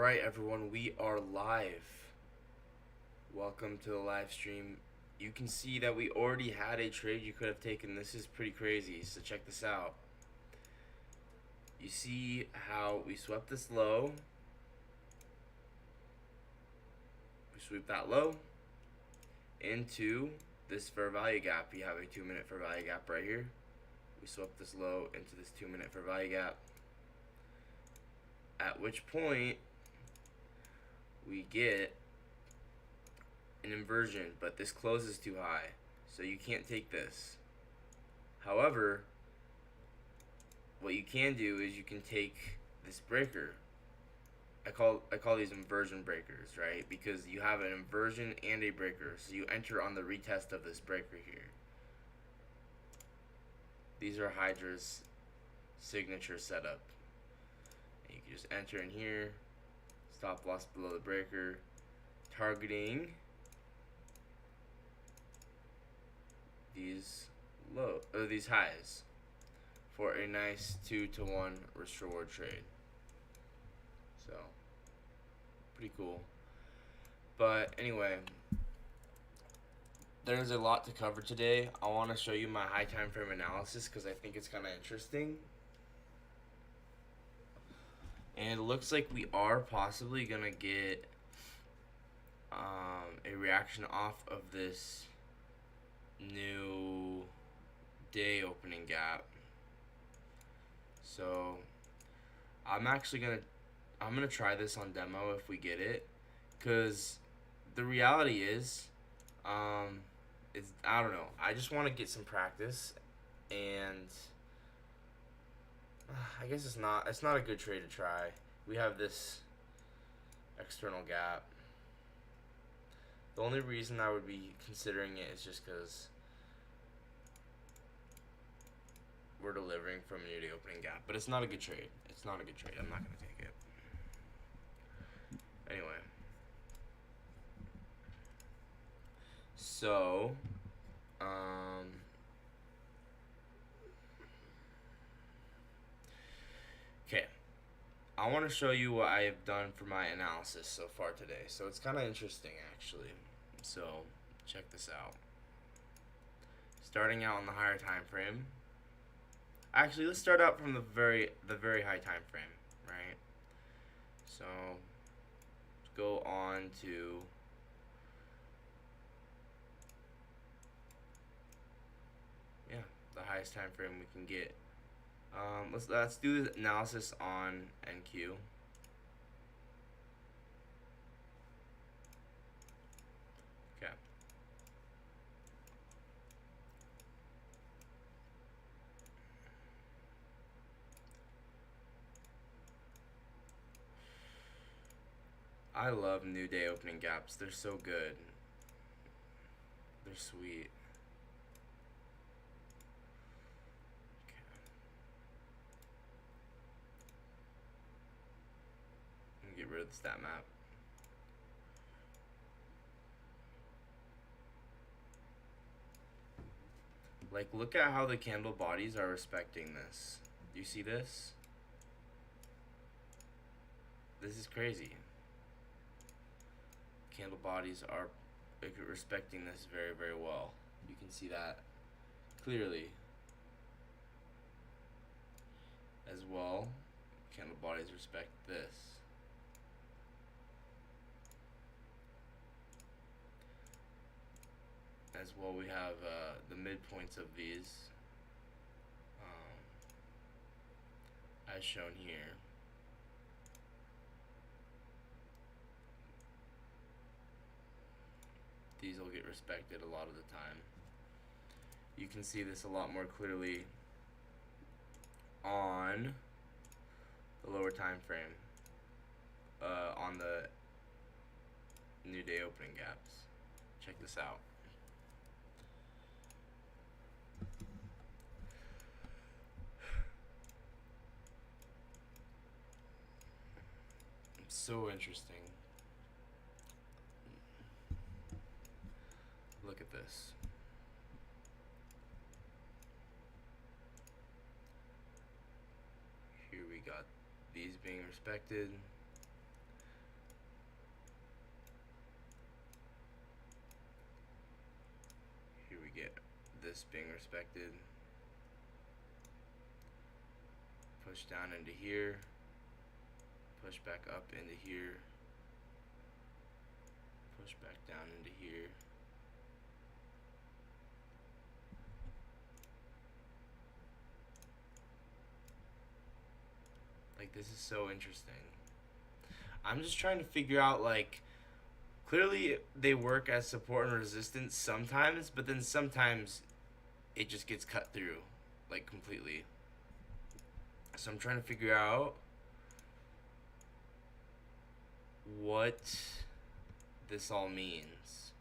Alright, everyone, we are live. Welcome to the live stream. You can see that we already had a trade you could have taken. This is pretty crazy, so check this out. You see how we swept this low. We sweep that low into this fair value gap. You have a 2-minute fair value gap right here. We swept this low into this 2-minute fair value gap. At which point we get an inversion, but this closes too high, so you can't take this. However, what you can do is you can take this breaker. I call these inversion breakers, right? Because you have an inversion and a breaker, so you enter on the retest of this breaker here. These are Hydra's signature setup. And you can just enter in here, stop loss below the breaker, targeting these these highs for a nice 2-to-1 risk reward trade. So pretty cool. But anyway, there's a lot to cover today. I want to show you my high time frame analysis because I think it's kind of interesting. And it looks like we are possibly gonna get a reaction off of this new day opening gap. So I'm gonna try this on demo if we get it, because the reality is I don't know, I just want to get some practice, and I guess it's not a good trade to try. We have this external gap. The only reason I would be considering it is just because we're delivering from a new day opening gap. But it's not a good trade. It's not a good trade. I'm not going to take it. Anyway. So, okay. I want to show you what I have done for my analysis so far today. So it's kind of interesting, actually. So check this out. Starting out on the higher time frame. Actually, let's start out from the very high time frame, right? So let's go on to the highest time frame we can get. Let's do the analysis on NQ. Okay. I love new day opening gaps. They're so good. They're sweet. Get rid of the stat map. Like, look at how the candle bodies are respecting this. Do you see this? This is crazy. Candle bodies are respecting this very, very well. You can see that clearly. As well, candle bodies respect this. As well, we have the midpoints of these as shown here. These will get respected a lot of the time. You can see this a lot more clearly on the lower time frame, on the new day opening gaps. Check this out. It's so interesting. Look at this. Here we got these being respected. this being respected. Push down into here. Push back up into here. Push back down into here. Like, this is so interesting. I'm just trying to figure out, like, clearly they work as support and resistance sometimes, but then sometimes it just gets cut through, like, completely. So I'm trying to figure out what this all means.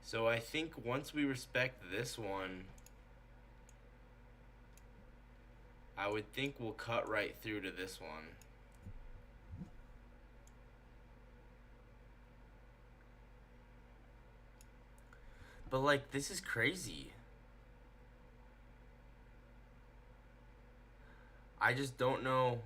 So I think once we respect this one, I would think we'll cut right through to this one. But, like, this is crazy. I just don't know.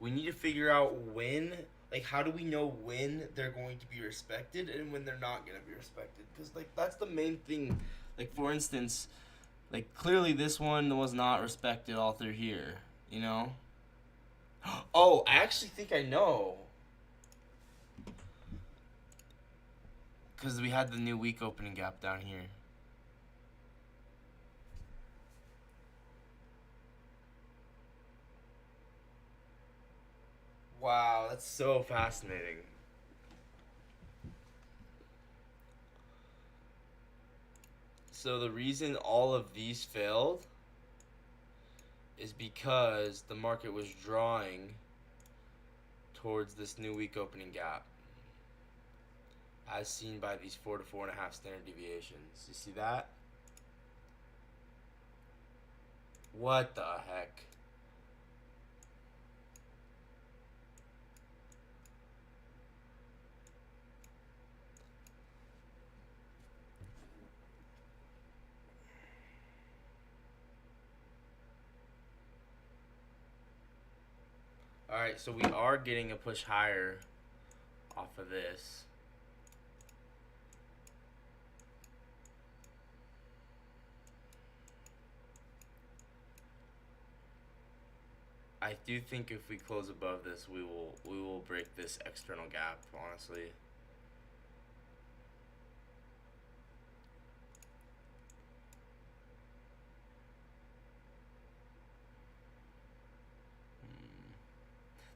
We need to figure out when, like, how do we know when they're going to be respected and when they're not going to be respected? Because, like, that's the main thing. Like, for instance, like, clearly this one was not respected all through here, you know? Oh, I actually think I know. Because we had the new week opening gap down here. Wow, that's so fascinating. So the reason all of these failed is because the market was drawing towards this new week opening gap, as seen by these 4 to 4.5 standard deviations. You see that? What the heck? Alright, so we are getting a push higher off of this. I do think if we close above this, we will break this external gap, honestly.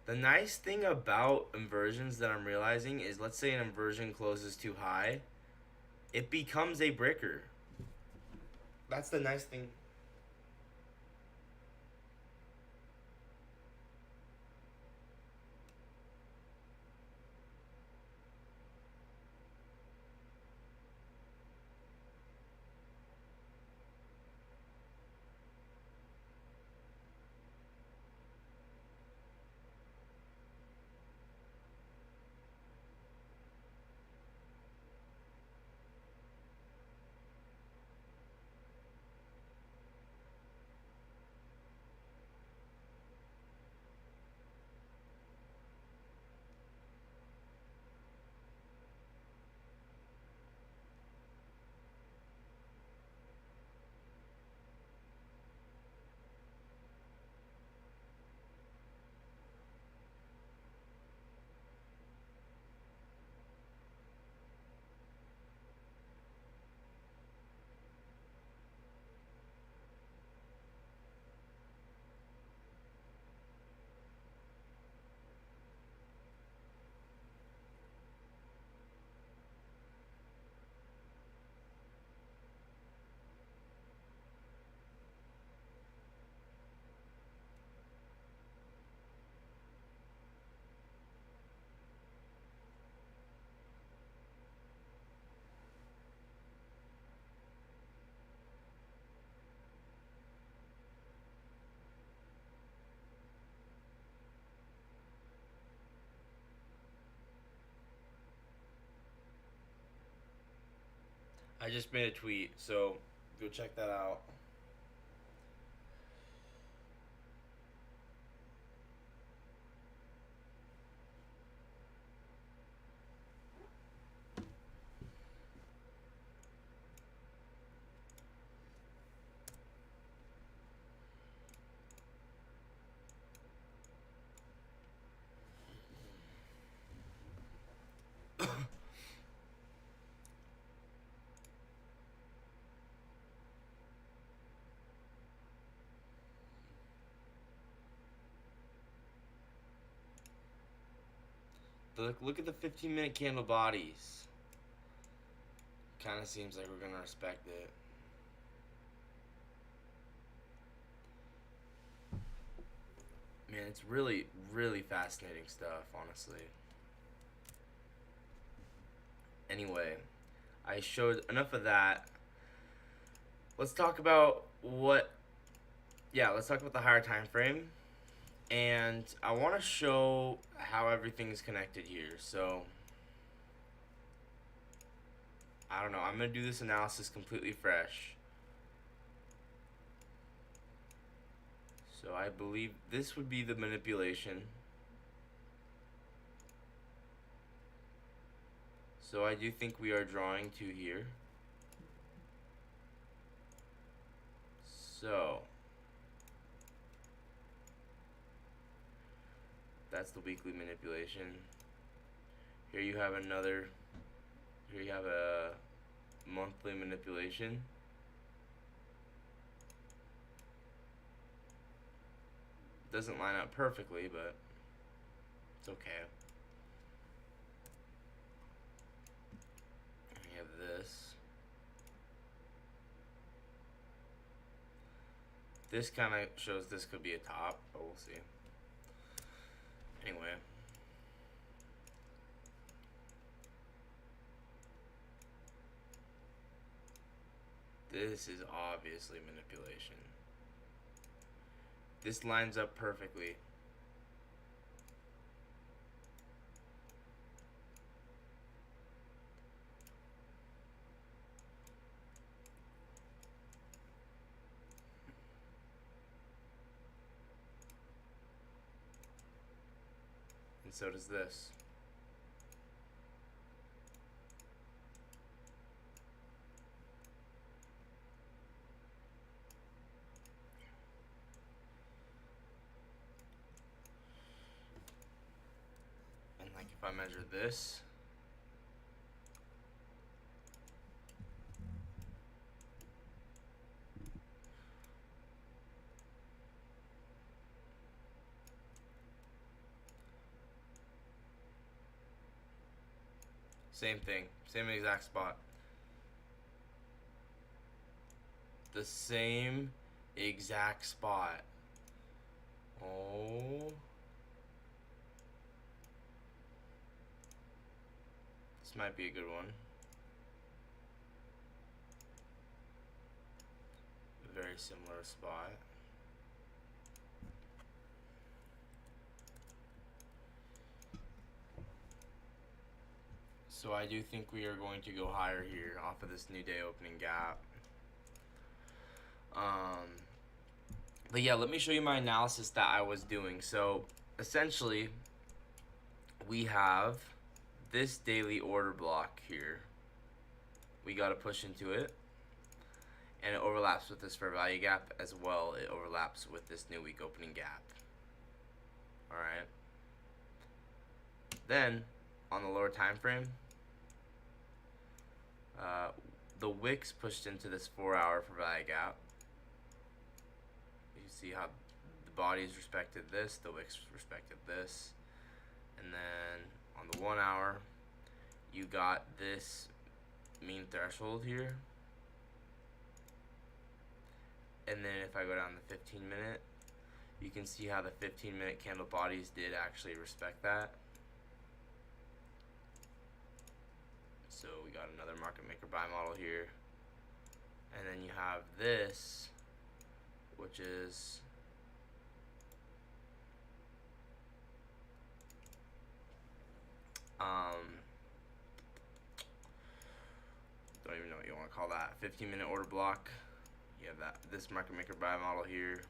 The nice thing about inversions that I'm realizing is, let's say an inversion closes too high, it becomes a breaker. That's the nice thing. I just made a tweet, so go check that out. Look at the 15-minute candle bodies. Kind of seems like we're gonna respect it. Man, it's really, really fascinating stuff, honestly. Anyway, I showed enough of that. Let's talk about let's talk about the higher time frame. And I want to show how everything's connected here. So, I don't know. I'm going to do this analysis completely fresh. So, I believe this would be the manipulation. So, I do think we are drawing to here. So, that's the weekly manipulation. Here you have a monthly manipulation. Doesn't line up perfectly, but it's okay. We have this. This kind of shows this could be a top, but we'll see. Anyway. This is obviously manipulation. This lines up perfectly. And so does this. And like if I measure this, same thing, same exact spot. The same exact spot. Oh. This might be a good one. A very similar spot. So I do think we are going to go higher here off of this new day opening gap. But yeah, let me show you my analysis that I was doing. So essentially, we have this daily order block here. We got to push into it. And it overlaps with this fair value gap as well. It overlaps with this new week opening gap. Alright. Then, on the lower time frame, the wicks pushed into this 4-hour fair value gap. You see how the bodies respected this, the wicks respected this. And then on the 1 hour, you got this mean threshold here. And then if I go down the 15-minute, you can see how the 15-minute candle bodies did actually respect that. So we got another market maker buy model here. And then you have this, which is don't even know what you want to call that, 15-minute order block. You have this market maker buy model here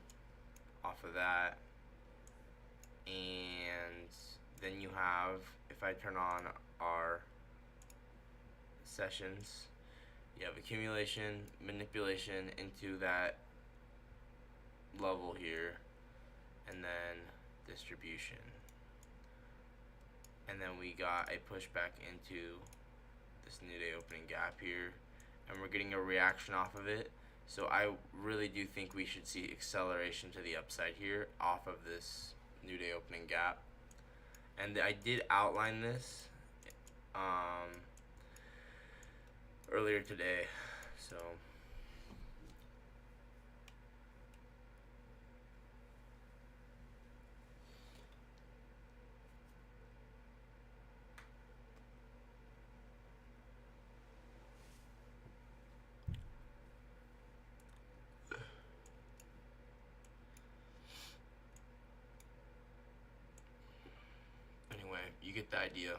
off of that, and then you have, if I turn on our sessions, you have accumulation, manipulation into that level here, and then distribution, and then we got a pushback into this new day opening gap here, and we're getting a reaction off of it. So I really do think we should see acceleration to the upside here off of this new day opening gap. And I did outline this earlier today, so anyway, you get the idea.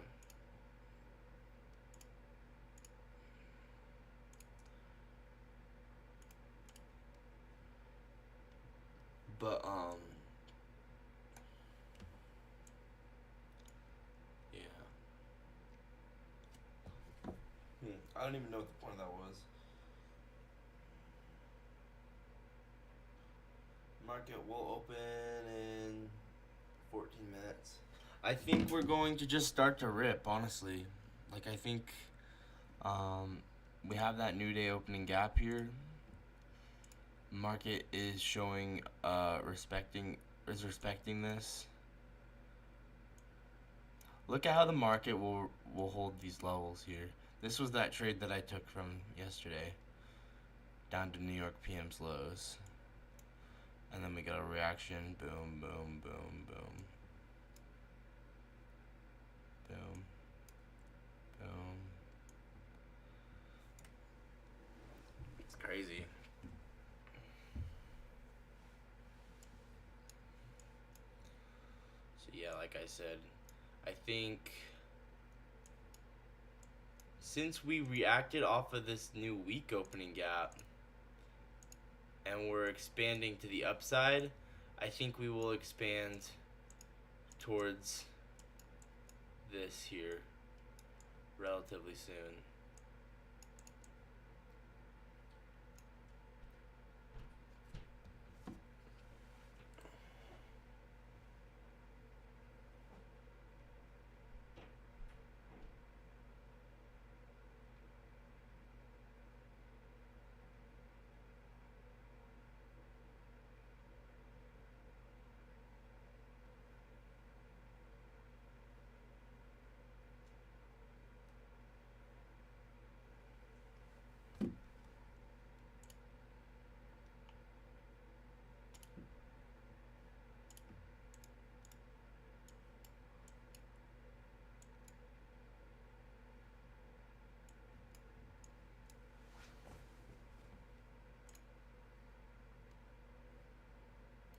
But yeah. I don't even know what the point of that was. Market will open in 14 minutes. I think we're going to just start to rip, honestly. Like, I think we have that new day opening gap here. Market is showing respecting this. Look at how the market will hold these levels here. This was that trade that I took from yesterday down to New York PM's lows. And then we got a reaction. Boom, boom, boom, boom. Boom. Boom. It's crazy. So yeah, like I said, I think since we reacted off of this new week opening gap and we're expanding to the upside, I think we will expand towards this here relatively soon.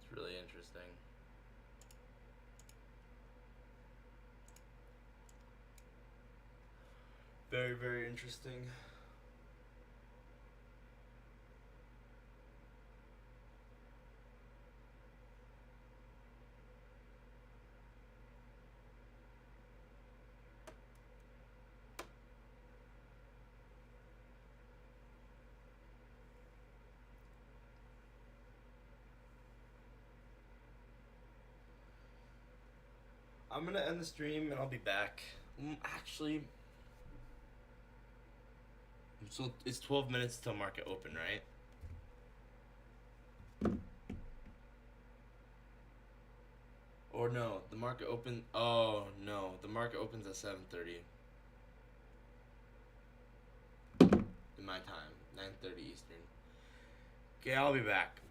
It's really interesting. Very, very interesting. I'm gonna end the stream and I'll be back. Actually, so it's 12 minutes till market open, right? Or no, the market open. Oh no, the market opens at 7:30 in my time, 9:30 Eastern. Okay, I'll be back.